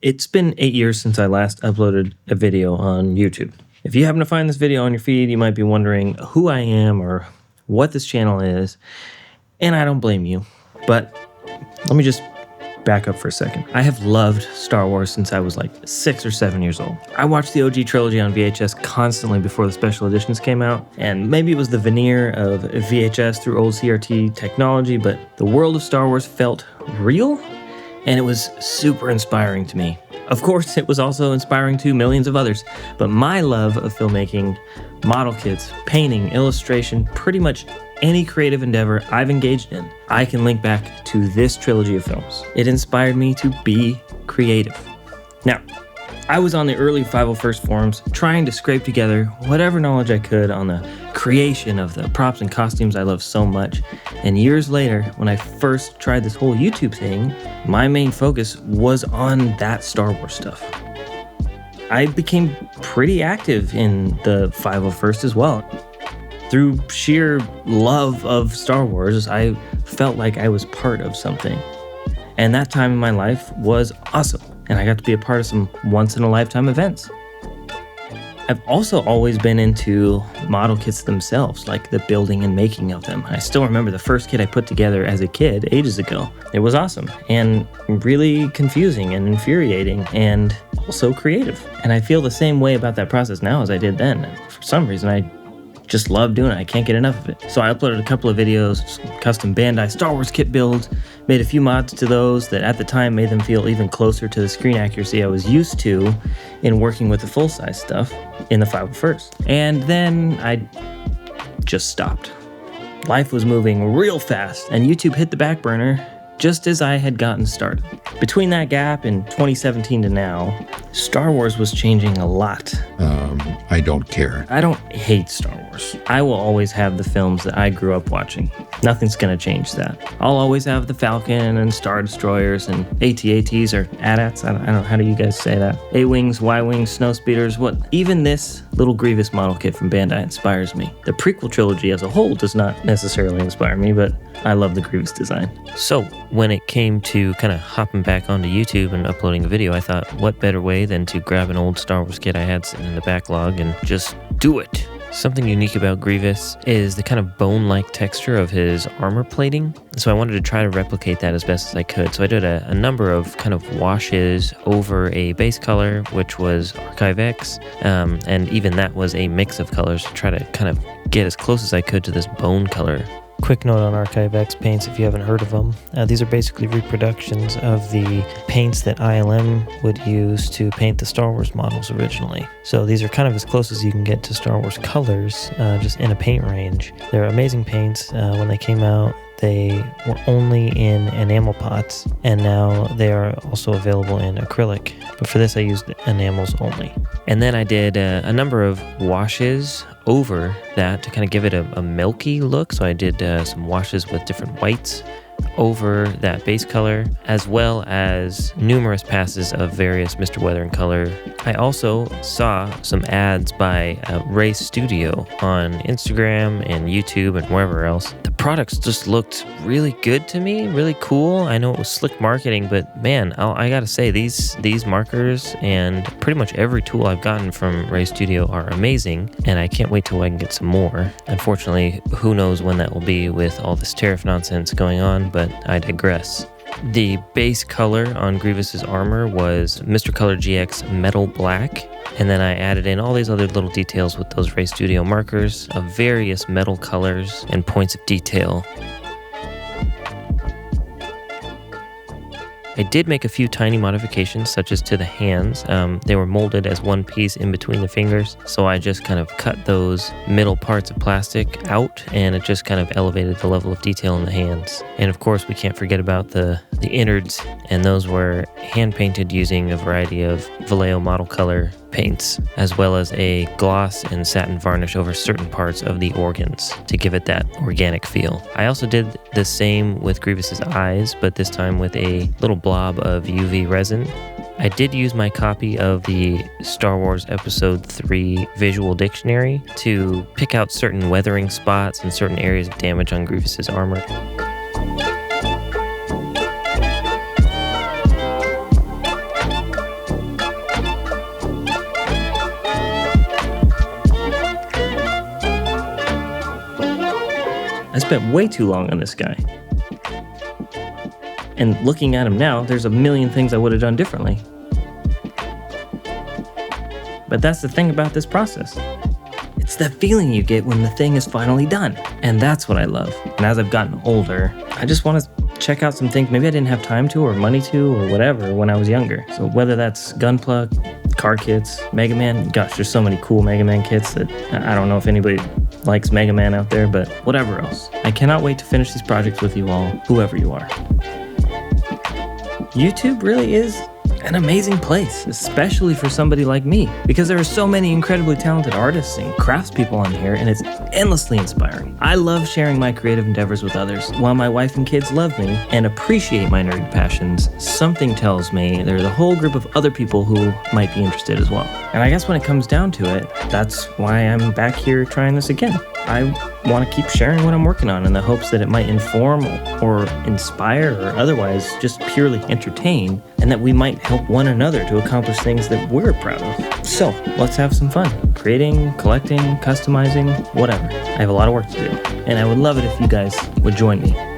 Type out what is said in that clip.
It's been 8 years since I last uploaded a video on YouTube. If you happen to find this video on your feed, you might be wondering who I am or what this channel is, and I don't blame you. But let me just back up for a second. I have loved Star Wars since I was like 6 or 7 years old. I watched the OG trilogy on VHS constantly before the special editions came out, and maybe it was the veneer of VHS through old CRT technology, but the world of Star Wars felt real, and it was super inspiring to me. Of course, it was also inspiring to millions of others, but my love of filmmaking, model kits, painting, illustration, pretty much any creative endeavor I've engaged in, I can link back to this trilogy of films. It inspired me to be creative. Now, I was on the early 501st forums trying to scrape together whatever knowledge I could on the creation of the props and costumes I love so much. And years later, when I first tried this whole YouTube thing, my main focus was on that Star Wars stuff. I became pretty active in the 501st as well. Through sheer love of Star Wars, I felt like I was part of something. And that time in my life was awesome. And I got to be a part of some once-in-a-lifetime events. I've also always been into model kits themselves, like the building and making of them. I still remember the first kit I put together as a kid ages ago. It was awesome and really confusing and infuriating and also creative. And I feel the same way about that process now as I did then. And for some reason, I just love doing it. I can't get enough of it. So I uploaded a couple of videos, custom Bandai Star Wars kit builds, made a few mods to those that at the time made them feel even closer to the screen accuracy I was used to in working with the full-size stuff in the 501st. And then I just stopped. Life was moving real fast, and YouTube hit the back burner just as I had gotten started. Between that gap in 2017 to now, Star Wars was changing a lot. I don't care. I don't hate Star Wars. I will always have the films that I grew up watching. Nothing's gonna change that. I'll always have the Falcon and Star Destroyers and AT-ATs or AT-ATs. I don't know, how do you guys say that? A-Wings, Y-Wings, Snow Speeders, what? Even this little Grievous model kit from Bandai inspires me. The prequel trilogy as a whole does not necessarily inspire me, but I love the Grievous design. So when it came to kind of hopping back onto YouTube and uploading a video, I thought, what better way than to grab an old Star Wars kit I had sitting in the backlog and just do it. Something unique about Grievous is the kind of bone-like texture of his armor plating. So I wanted to try to replicate that as best as I could. So I did a number of kind of washes over a base color, which was Archive X, and even that was a mix of colors to try to kind of get as close as I could to this bone color. Quick note on Archive X paints if you haven't heard of them. These are basically reproductions of the paints that ILM would use to paint the Star Wars models originally. So these are kind of as close as you can get to Star Wars colors, just in a paint range. They're amazing paints. When they came out, they were only in enamel pots, and now they are also available in acrylic. But for this, I used enamels only. And then I did a number of washes over that to kind of give it a milky look. So I did some washes with different whites over that base color, as well as numerous passes of various Mr. Weather and Color. I also saw some ads by Ray Studio on Instagram and YouTube and wherever else. The products just looked really good to me, really cool. I know it was slick marketing, but man, I gotta say, these markers and pretty much every tool I've gotten from Ray Studio are amazing, and I can't wait till I can get some more. Unfortunately, who knows when that will be with all this tariff nonsense going on, but I digress. The base color on Grievous's armor was Mr. Color GX Metal Black, and then I added in all these other little details with those Ray Studio markers of various metal colors and points of detail. I did make a few tiny modifications, such as to the hands. They were molded as one piece in between the fingers, so I just kind of cut those middle parts of plastic out, and it just kind of elevated the level of detail in the hands. And of course, we can't forget about the innards, and those were hand-painted using a variety of Vallejo model color paints, as well as a gloss and satin varnish over certain parts of the organs to give it that organic feel. I also did the same with Grievous's eyes, but this time with a little blob of UV resin. I did use my copy of the Star Wars Episode 3 Visual Dictionary to pick out certain weathering spots and certain areas of damage on Grievous's armor. spent way too long on this guy. And looking at him now, there's a million things I would have done differently. But that's the thing about this process. It's the feeling you get when the thing is finally done. And that's what I love. And as I've gotten older, I just want to check out some things maybe I didn't have time to or money to or whatever when I was younger. So whether that's Gunplug, car kits, Mega Man, gosh, there's so many cool Mega Man kits that I don't know if anybody likes Mega Man out there, but whatever else. I cannot wait to finish these projects with you all, whoever you are. YouTube really is an amazing place, especially for somebody like me, because there are so many incredibly talented artists and craftspeople on here, and it's endlessly inspiring. I love sharing my creative endeavors with others. While my wife and kids love me and appreciate my nerd passions, something tells me there's a whole group of other people who might be interested as well. And I guess when it comes down to it, that's why I'm back here trying this again. I want to keep sharing what I'm working on in the hopes that it might inform or inspire or otherwise just purely entertain, and that we might help one another to accomplish things that we're proud of. So let's have some fun. Creating, collecting, customizing, whatever. I have a lot of work to do, and I would love it if you guys would join me.